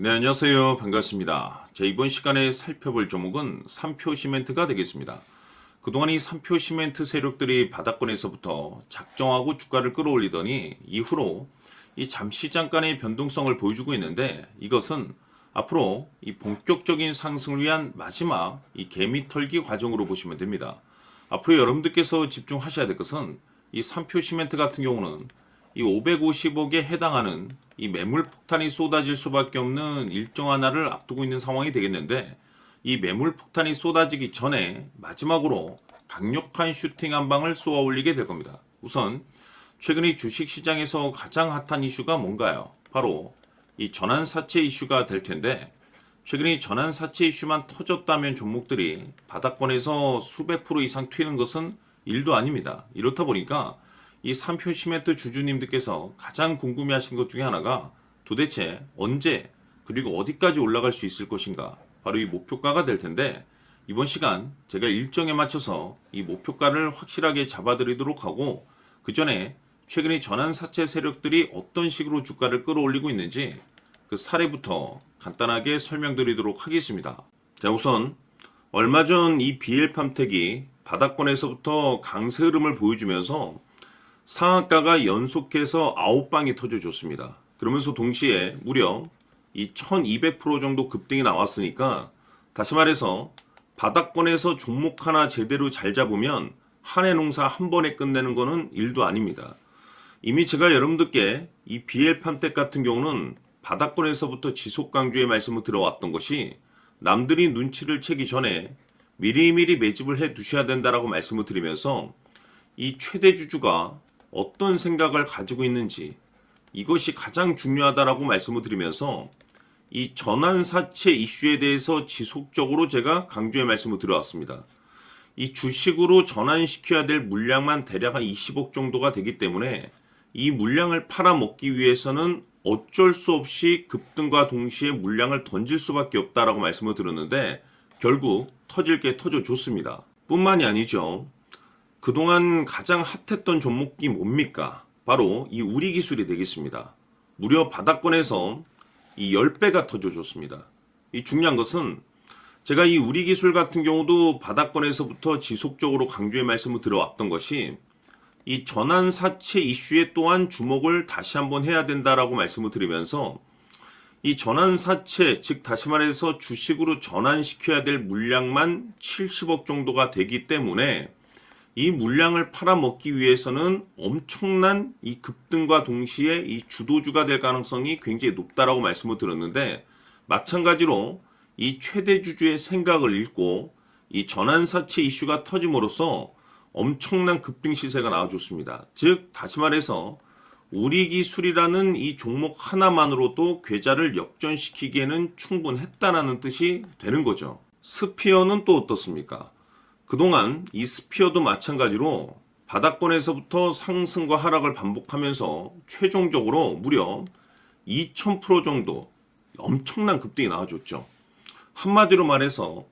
네, 안녕하세요. 반갑습니다. 이번 시간에 살펴볼 종목은 삼표시멘트가 되겠습니다. 그동안 이 삼표시멘트 세력들이 바닥권에서부터 작정하고 주가를 끌어올리더니 이후로 이 잠시 잠깐의 변동성을 보여주고 있는데, 이것은 앞으로 이 본격적인 상승을 위한 마지막 이 개미털기 과정으로 보시면 됩니다. 앞으로 여러분들께서 집중하셔야 될 것은 이 삼표시멘트 같은 경우는 이 550억에 해당하는 이 매물 폭탄이 쏟아질 수밖에 없는 일정한 날을 앞두고 있는 상황이 되겠는데, 이 매물 폭탄이 쏟아지기 전에 마지막으로 강력한 슈팅 한 방을 쏘아 올리게 될 겁니다. 우선 최근 이 주식시장에서 가장 핫한 이슈가 뭔가요? 바로 이 전환사채 이슈가 될 텐데, 최근 이 전환사채 이슈만 터졌다면 종목들이 바닥권에서 수백 프로 이상 튀는 것은 일도 아닙니다. 이렇다 보니까 이 삼표시멘트 주주님들께서 가장 궁금해하시는 것 중에 하나가 도대체 언제 그리고 어디까지 올라갈 수 있을 것인가, 바로 이 목표가가 될 텐데, 이번 시간 제가 일정에 맞춰서 이 목표가를 확실하게 잡아드리도록 하고, 그 전에 최근에 전환사채 세력들이 어떤 식으로 주가를 끌어올리고 있는지 그 사례부터 간단하게 설명드리도록 하겠습니다. 자, 우선 얼마 전 이 BL팜텍이 바닥권에서부터 강세 흐름을 보여주면서 상한가가 연속해서 9방이 터져줬습니다. 그러면서 동시에 무려 이 1200% 정도 급등이 나왔으니까, 다시 말해서 바닥권에서 종목 하나 제대로 잘 잡으면 한 해 농사 한 번에 끝내는 거는 일도 아닙니다. 이미 제가 여러분들께 이 BL팜텍 같은 경우는 바닥권에서부터 지속 강조의 말씀을 들어왔던 것이, 남들이 눈치를 채기 전에 미리미리 매집을 해 두셔야 된다라고 말씀을 드리면서, 이 최대 주주가 어떤 생각을 가지고 있는지 이것이 가장 중요하다라고 말씀을 드리면서, 이 전환사채 이슈에 대해서 지속적으로 제가 강조의 말씀을 드려왔습니다. 이 주식으로 전환시켜야 될 물량만 대략 한 20억 정도가 되기 때문에 이 물량을 팔아먹기 위해서는 어쩔 수 없이 급등과 동시에 물량을 던질 수밖에 없다라고 말씀을 드렸는데, 결국 터질 게 터져줬습니다. 뿐만이 아니죠. 그동안 가장 핫했던 종목이 뭡니까? 바로 이 우리기술이 되겠습니다. 무려 바닥권에서 이 10배가 터져줬습니다. 이 중요한 것은 제가 이 우리기술 같은 경우도 바닥권에서부터 지속적으로 강조의 말씀을 들어왔던 것이, 이 전환사채 이슈에 또한 주목을 다시 한번 해야 된다라고 말씀을 드리면서, 이 전환사채, 즉 다시 말해서 주식으로 전환시켜야 될 물량만 70억 정도가 되기 때문에 이 물량을 팔아먹기 위해서는 엄청난 이 급등과 동시에 이 주도주가 될 가능성이 굉장히 높다라고 말씀을 드렸는데, 마찬가지로 이 최대 주주의 생각을 읽고 이 전환사채 이슈가 터짐으로써 엄청난 급등 시세가 나와줬습니다. 즉 다시 말해서 우리기술이라는 이 종목 하나만으로도 계좌를 역전시키기에는 충분했다라는 뜻이 되는 거죠. 스피어는 또 어떻습니까? 그동안 이 스피어도 마찬가지로 바닥권에서부터 상승과 하락을 반복하면서 최종적으로 무려 2000% 정도 엄청난 급등이 나와줬죠. 한마디로 말해서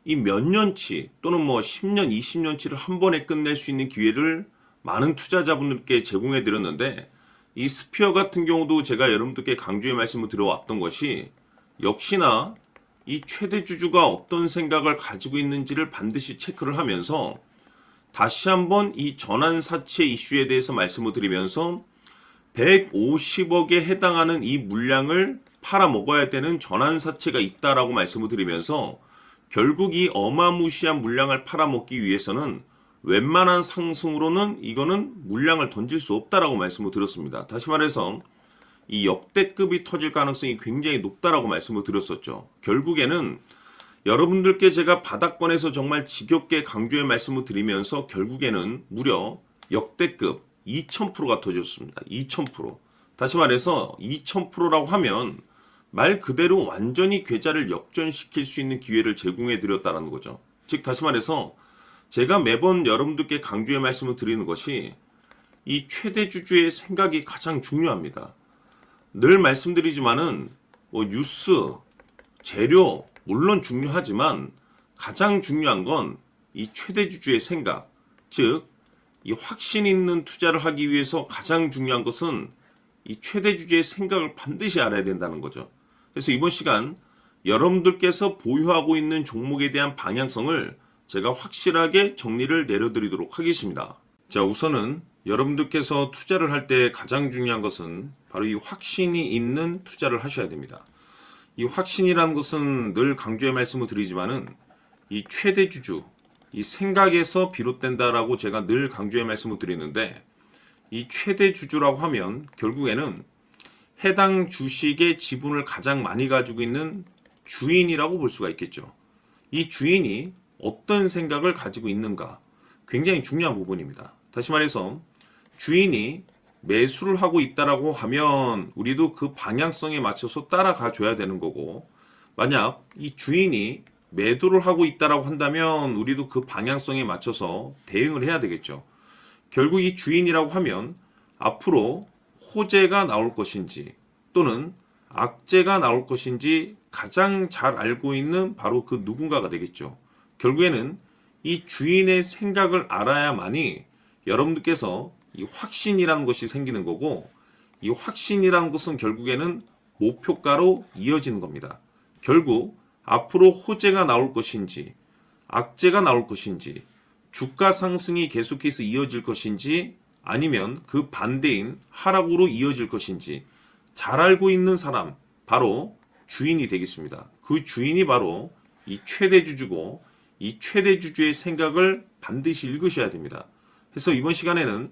이 몇 년치 또는 뭐 10년, 20년치를 한 번에 끝낼 수 있는 기회를 많은 투자자분들께 제공해 드렸는데, 이 스피어 같은 경우도 제가 여러분들께 강조의 말씀을 드려왔던 것이, 역시나 이 최대 주주가 어떤 생각을 가지고 있는지를 반드시 체크를 하면서 다시 한번 이 전환사채 이슈에 대해서 말씀을 드리면서 150억에 해당하는 이 물량을 팔아먹어야 되는 전환사채가 있다라고 말씀을 드리면서, 결국 이 어마무시한 물량을 팔아먹기 위해서는 웬만한 상승으로는 이거는 물량을 던질 수 없다라고 말씀을 드렸습니다. 다시 말해서 이 역대급이 터질 가능성이 굉장히 높다라고 말씀을 드렸었죠. 결국에는 여러분들께 제가 바닥권에서 정말 지겹게 강조의 말씀을 드리면서 결국에는 무려 역대급 2000%가 터졌습니다. 2000%. 다시 말해서 2000%라고 하면 말 그대로 완전히 계좌를 역전시킬 수 있는 기회를 제공해 드렸다는 거죠. 즉 다시 말해서 제가 매번 여러분들께 강조의 말씀을 드리는 것이, 이 최대 주주의 생각이 가장 중요합니다. 늘 말씀드리지만은 뭐 뉴스, 재료 물론 중요하지만 가장 중요한 건 이 최대 주주의 생각, 즉 이 확신 있는 투자를 하기 위해서 가장 중요한 것은 이 최대 주주의 생각을 반드시 알아야 된다는 거죠. 그래서 이번 시간 여러분들께서 보유하고 있는 종목에 대한 방향성을 제가 확실하게 정리를 내려드리도록 하겠습니다. 자, 우선은 여러분들께서 투자를 할 때 가장 중요한 것은 바로 이 확신이 있는 투자를 하셔야 됩니다. 이 확신이라는 것은 늘 강조의 말씀을 드리지만은 이 최대주주, 이 생각에서 비롯된다라고 제가 늘 강조의 말씀을 드리는데, 이 최대주주라고 하면 결국에는 해당 주식의 지분을 가장 많이 가지고 있는 주인이라고 볼 수가 있겠죠. 이 주인이 어떤 생각을 가지고 있는가, 굉장히 중요한 부분입니다. 다시 말해서 주인이 매수를 하고 있다라고 하면 우리도 그 방향성에 맞춰서 따라가 줘야 되는 거고, 만약 이 주인이 매도를 하고 있다라고 한다면 우리도 그 방향성에 맞춰서 대응을 해야 되겠죠. 결국 이 주인이라고 하면 앞으로 호재가 나올 것인지 또는 악재가 나올 것인지 가장 잘 알고 있는 바로 그 누군가가 되겠죠. 결국에는 이 주인의 생각을 알아야만이 여러분들께서 이 확신이라는 것이 생기는 거고, 이 확신이라는 것은 결국에는 목표가로 이어지는 겁니다. 결국 앞으로 호재가 나올 것인지 악재가 나올 것인지 주가 상승이 계속해서 이어질 것인지 아니면 그 반대인 하락으로 이어질 것인지 잘 알고 있는 사람, 바로 주인이 되겠습니다. 그 주인이 바로 이 최대주주고, 이 최대주주의 생각을 반드시 읽으셔야 됩니다. 그래서 이번 시간에는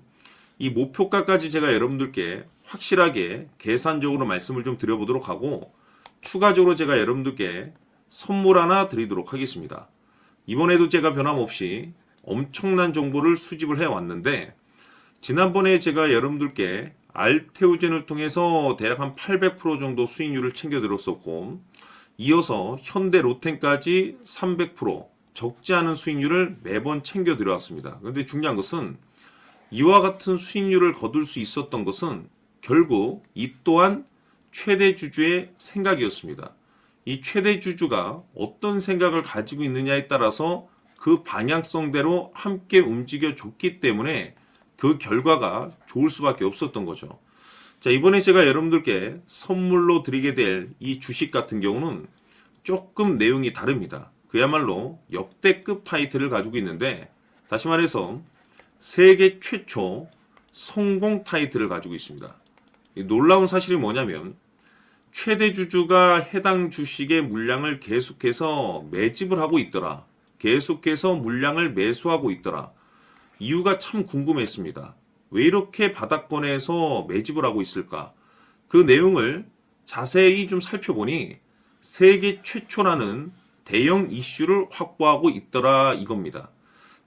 이 목표가까지 제가 여러분들께 확실하게 계산적으로 말씀을 좀 드려보도록 하고, 추가적으로 제가 여러분들께 선물 하나 드리도록 하겠습니다. 이번에도 제가 변함없이 엄청난 정보를 수집을 해왔는데, 지난번에 제가 여러분들께 알테오젠을 통해서 대략 한 800% 정도 수익률을 챙겨드렸었고, 이어서 현대 로텐까지 300% 적지 않은 수익률을 매번 챙겨드려왔습니다. 그런데 중요한 것은 이와 같은 수익률을 거둘 수 있었던 것은 결국 이 또한 최대주주의 생각이었습니다. 이 최대주주가 어떤 생각을 가지고 있느냐에 따라서 그 방향성대로 함께 움직여 줬기 때문에 그 결과가 좋을 수밖에 없었던 거죠. 자, 이번에 제가 여러분들께 선물로 드리게 될 이 주식 같은 경우는 조금 내용이 다릅니다. 그야말로 역대급 타이틀을 가지고 있는데, 다시 말해서 세계 최초 성공 타이틀을 가지고 있습니다. 놀라운 사실이 뭐냐면 최대주주가 해당 주식의 물량을 계속해서 매집을 하고 있더라. 계속해서 물량을 매수하고 있더라. 이유가 참 궁금했습니다. 왜 이렇게 바닥권에서 매집을 하고 있을까? 그 내용을 자세히 좀 살펴보니 세계 최초라는 대형 이슈를 확보하고 있더라 이겁니다.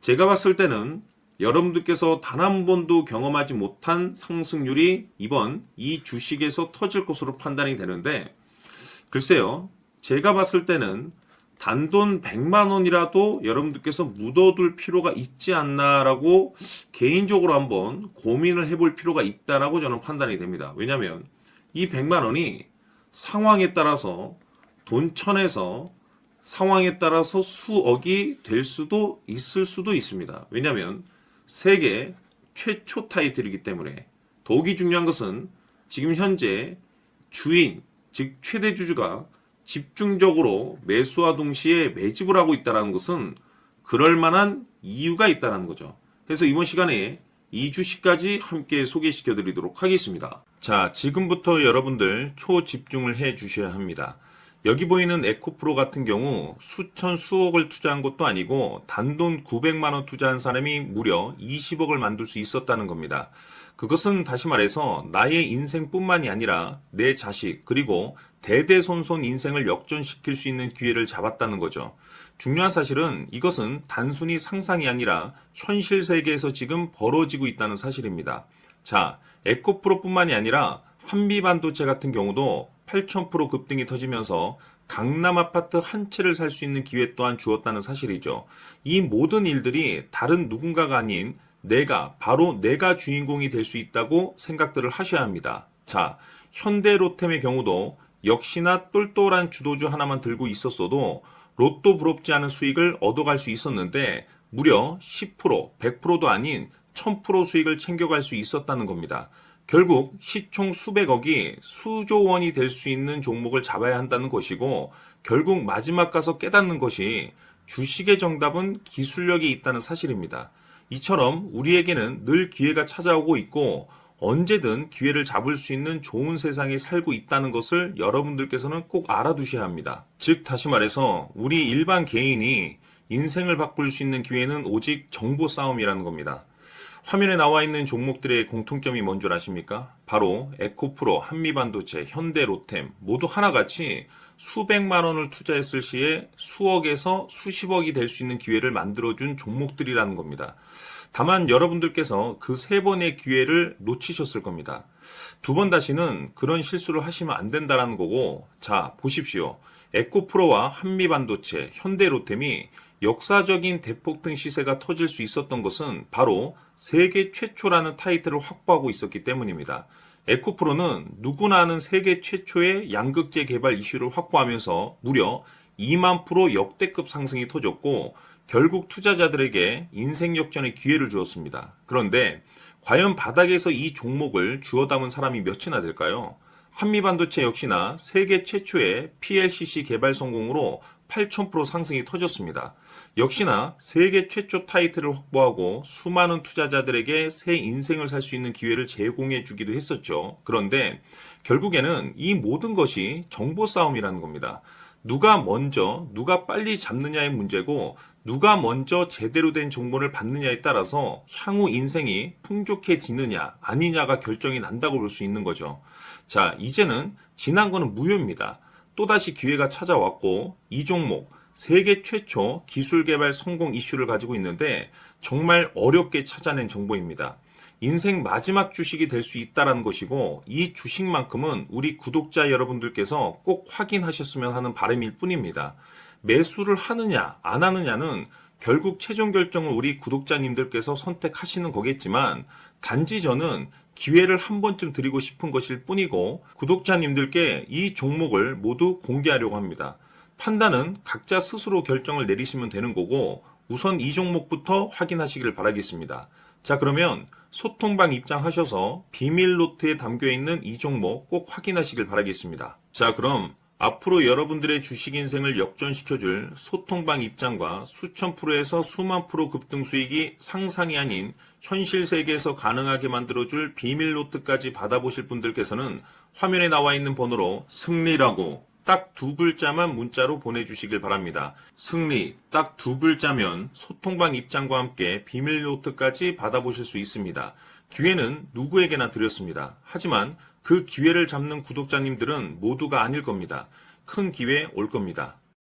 제가 봤을 때는 여러분들께서 단 한 번도 경험하지 못한 상승률이 이번 이 주식에서 터질 것으로 판단이 되는데, 글쎄요, 제가 봤을 때는 단돈 100만 원이라도 여러분들께서 묻어둘 필요가 있지 않나라고 개인적으로 한번 고민을 해볼 필요가 있다라고 저는 판단이 됩니다. 왜냐하면 이 100만 원이 상황에 따라서 돈천에서 상황에 따라서 수억이 될 수도 있을 수도 있습니다. 왜냐하면 세계 최초 타이틀이기 때문에. 더욱이 중요한 것은 지금 현재 주인, 즉 최대주주가 집중적으로 매수와 동시에 매집을 하고 있다는 것은 그럴 만한 이유가 있다는 거죠. 그래서 이번 시간에 이 주식까지 함께 소개시켜 드리도록 하겠습니다. 자, 지금부터 여러분들 초집중을 해 주셔야 합니다. 여기 보이는 에코프로 같은 경우 수천 수억을 투자한 것도 아니고 단돈 900만 원 투자한 사람이 무려 20억을 만들 수 있었다는 겁니다. 그것은 다시 말해서 나의 인생뿐만이 아니라 내 자식 그리고 대대손손 인생을 역전시킬 수 있는 기회를 잡았다는 거죠. 중요한 사실은 이것은 단순히 상상이 아니라 현실 세계에서 지금 벌어지고 있다는 사실입니다. 자, 에코프로뿐만이 아니라 한미반도체 같은 경우도 8,000% 급등이 터지면서 강남 아파트 한 채를 살 수 있는 기회 또한 주었다는 사실이죠. 이 모든 일들이 다른 누군가가 아닌 바로 내가 주인공이 될 수 있다고 생각들을 하셔야 합니다. 자, 현대로템의 경우도 역시나 똘똘한 주도주 하나만 들고 있었어도 로또 부럽지 않은 수익을 얻어갈 수 있었는데 무려 10%, 100%도 아닌 1000% 수익을 챙겨갈 수 있었다는 겁니다. 결국 시총 수백억이 수조 원이 될 수 있는 종목을 잡아야 한다는 것이고, 결국 마지막 가서 깨닫는 것이 주식의 정답은 기술력이 있다는 사실입니다. 이처럼 우리에게는 늘 기회가 찾아오고 있고 언제든 기회를 잡을 수 있는 좋은 세상에 살고 있다는 것을 여러분들께서는 꼭 알아두셔야 합니다. 즉 다시 말해서 우리 일반 개인이 인생을 바꿀 수 있는 기회는 오직 정보 싸움이라는 겁니다. 화면에 나와 있는 종목들의 공통점이 뭔 줄 아십니까? 바로 에코프로, 한미반도체, 현대로템 모두 하나같이 수백만 원을 투자했을 시에 수억에서 수십억이 될 수 있는 기회를 만들어준 종목들이라는 겁니다. 다만 여러분들께서 그 세 번의 기회를 놓치셨을 겁니다. 두 번 다시는 그런 실수를 하시면 안 된다는 거고, 자, 보십시오. 에코프로와 한미반도체, 현대로템이 역사적인 대폭등 시세가 터질 수 있었던 것은 바로 세계 최초라는 타이틀을 확보하고 있었기 때문입니다. 에코프로는 누구나 아는 세계 최초의 양극재 개발 이슈를 확보하면서 무려 2만 프로 역대급 상승이 터졌고 결국 투자자들에게 인생 역전의 기회를 주었습니다. 그런데 과연 바닥에서 이 종목을 주워 담은 사람이 몇이나 될까요? 한미반도체 역시나 세계 최초의 PLCC 개발 성공으로 8,000% 상승이 터졌습니다. 역시나 세계 최초 타이틀을 확보하고 수많은 투자자들에게 새 인생을 살 수 있는 기회를 제공해 주기도 했었죠. 그런데 결국에는 이 모든 것이 정보 싸움이라는 겁니다. 누가 먼저, 누가 빨리 잡느냐의 문제고 누가 먼저 제대로 된 정보를 받느냐에 따라서 향후 인생이 풍족해지느냐 아니냐가 결정이 난다고 볼 수 있는 거죠. 자, 이제는 지난 거는 무효입니다. 또다시 기회가 찾아왔고 이 종목 세계 최초 기술 개발 성공 이슈를 가지고 있는데 정말 어렵게 찾아낸 정보입니다. 인생 마지막 주식이 될 수 있다는 것이고 이 주식만큼은 우리 구독자 여러분들께서 꼭 확인하셨으면 하는 바람일 뿐입니다. 매수를 하느냐 안 하느냐는 결국 최종 결정을 우리 구독자님들께서 선택하시는 거겠지만 단지 저는 기회를 한 번쯤 드리고 싶은 것일 뿐이고 구독자님들께 이 종목을 모두 공개하려고 합니다. 판단은 각자 스스로 결정을 내리시면 되는 거고 우선 이 종목부터 확인하시길 바라겠습니다. 자, 그러면 소통방 입장하셔서 비밀 노트에 담겨있는 이 종목 꼭 확인하시길 바라겠습니다. 자, 그럼 앞으로 여러분들의 주식 인생을 역전시켜줄 소통방 입장과 수천 프로에서 수만 프로 급등 수익이 상상이 아닌 현실 세계에서 가능하게 만들어줄 비밀 노트까지 받아보실 분들께서는 화면에 나와 있는 번호로 승리라고 딱 두 글자만 문자로 보내주시길 바랍니다. 승리 딱 두 글자면 소통방 입장과 함께 비밀 노트까지 받아보실 수 있습니다. 기회는 누구에게나 드렸습니다. 하지만 그 기회를 잡는 구독자님들은 모두가 아닐 겁니다. 큰 기회 올 겁니다.